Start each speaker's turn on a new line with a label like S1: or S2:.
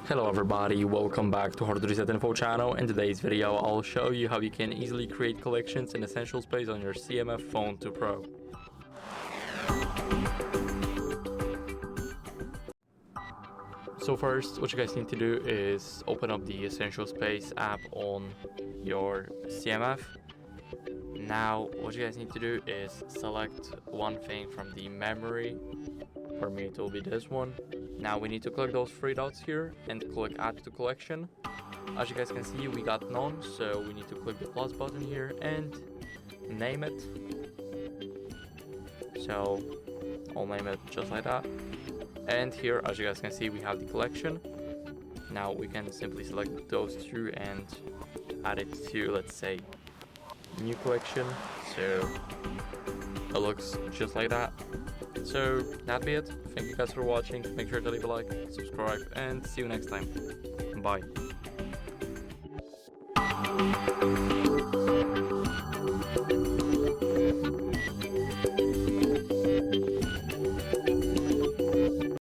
S1: Hello everybody, welcome back to HardReset.Info channel. In today's video, I'll show you how you can easily create collections in Essential Space on your CMF Phone 2 Pro. So first, what you guys need to do is open up the Essential Space app on your CMF. Now, what you guys need to do is select one thing from the memory. For me, it will be this one. Now we need to click those three dots here and click add to collection. As you guys can see, we got none, so we need to click the plus button here and name it. So I'll name it just like that. And here, as you guys can see, we have the collection. Now we can simply select those two and add it to, let's say, new collection. So it looks just like that. So that'd be it. Thank you guys for watching. Make sure to leave a like, subscribe, and see you next time. Bye.